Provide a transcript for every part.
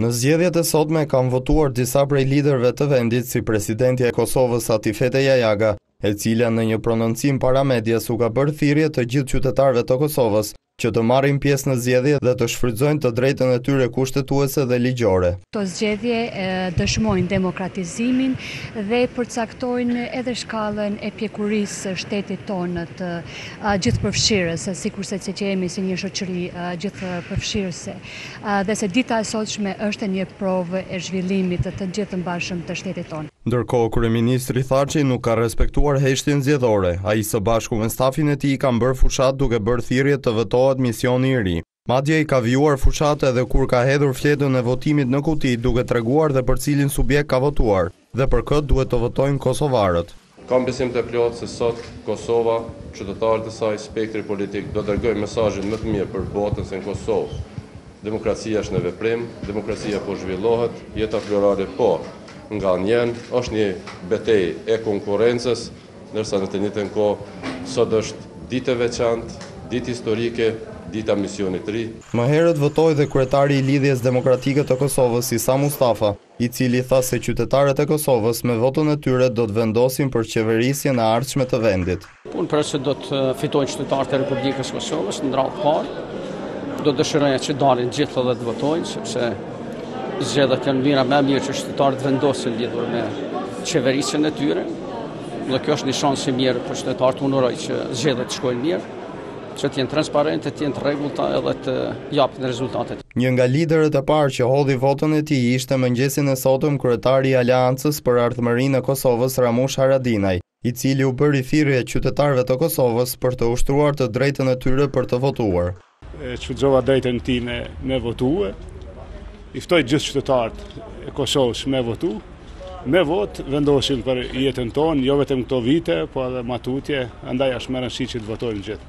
Në zgjedhjet e sotme kanë votuar disa prej liderëve të vendit si presidenti e Kosovës Atifete Jajaga, e cila në një prononcim para medias u ka bërë thirrje të gjithë qytetarëve të Kosovës që të marrin pjesë në zgjedhje dhe të shfrytëzojnë të drejtën e tyre kushtetuese dhe ligjore. Këto zgjedhje dëshmojnë demokratizimin dhe përcaktojnë edhe shkallën e pjekurisë së shtetit tonë të gjithëpërfshirës, sikurse që jemi si një shoqëri gjithëpërfshirëse, dhe se dita e sotshme është një provë e zhvillimit të gjithëmbashëm të shtetit tonë. Ndërkohë, kryeministri Thaçi nuk ka respektuar heshtjen zgjedhore. Ai së bashku me stafin e tij kanë bërë fushat duke bërë thirrje të votohet misioni i ri. Madje i ka vijuar fushat edhe kur ka hedhur fletën e votimit në kuti duke treguar dhe për cilin subjekt ka votuar, dhe për këtë duhet të votojnë kosovarët. Kam besim të plotë se sot Kosova, qytetarët e saj, spektri politik do dërgojë mesazhin më të mirë për botën se në Kosovë. Demokracia është në veprim, demokracia po zhvillohet, jeta plurale po. Nga njën është një betejë e konkurrencës, ndërsa në të njëjtën kohë sot është ditë e veçantë, ditë historike, dita misionit të ri. Më herët votoi dhe kryetari i Lidhjes Demokratike të Kosovës, Isa Mustafa, i cili tha se qytetarët e Kosovës me votën e tyre do të vendosin për qeverisjen e ardhshme të vendit. Unë për se do të fitojnë qytetarët e Republikës Kosovës në radhë parë, do dëshiroja që dalin gjithë dhe të votojnë, sepse zgjedhjet janë mira më mirë që qytetarët vendosin lidhur me qeverisjen e tyre. Dhe kjo është një shans i mirë për qytetarët, unë uroj që zgjedhjet të shkojnë mirë, që të jenë transparente, të jenë të rregullta edhe të japin rezultatet. Një nga liderët e parë që hodhi votën e tij ishte mëngjesin e sotëm kryetari i Aleancës për Ardhmërinë e Kosovës Ramush Haradinaj, i cili u bëri thirrje qytetarëve të Kosovës për të ushtruar të drejtën e tyre për të votuar. Shfrytëzova drejtën time me votue. I ftoj gjithë qytetarët e Kosovës me votu. Me vot vendosin për jetën tonë, jo vetëm këto vite, po edhe matutje, andaj është më rëndësishme që të votojnë gjithë.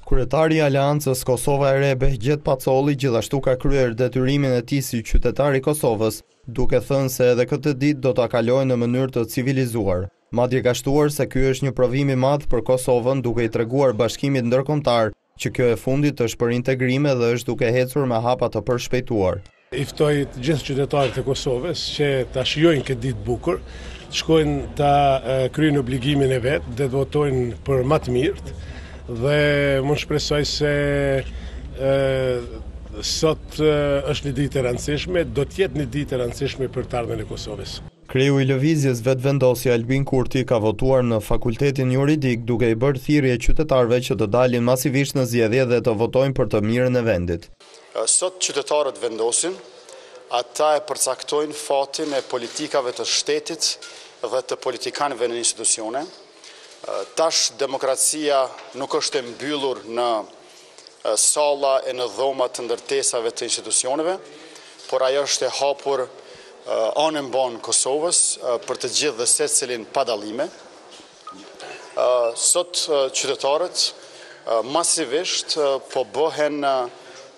Kryetari i Aleancës Kosova e Re Behgjet Pacolli gjithashtu ka kryer detyrimin e tij si qytetar i Kosovës, duke thënë se edhe këtë ditë do ta kalojë në mënyrë të civilizuar. Madje ka shtuar se ky është një provim i madh për Kosovën, duke i treguar Bashkimit Ndërkombëtar që kjo e fundit është për integrime dhe është duke ecur me hapa të përshpejtuar. I ftoj të gjithë qytetarët e Kosovës që ta shijojnë këtë ditë bukur, të shkojnë ta kryejnë obligimin e vet, dhe të votojnë për më të mirët. Dhe mund shpresoj se sot është një ditë e rëndësishme, do të jetë një ditë e rëndësishme për të ardhmen e Kosovës. Kreu i lëvizjes vetëvendosje Albin Kurti ka votuar në fakultetin juridik duke i bërë thirrje qytetarëve që të dalin masivisht në zgjedhje dhe të votojnë për të mirën e vendit. Sot qytetarët vendosin, ata e përcaktojnë fatin e politikave të shtetit dhe të politikanëve në institucione. Tash demokracia nuk është e mbyllur në salla e në dhoma të ndërtesave të institucioneve, por ajo është e hapur anë mban Kosovës për të gjithë dhe secilin pa dallime. Sot qytetarët masivisht po bëhen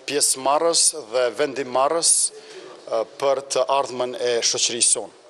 pjesëmarrës dhe vendimmarrës për të ardhmen e shoqërisë sonë.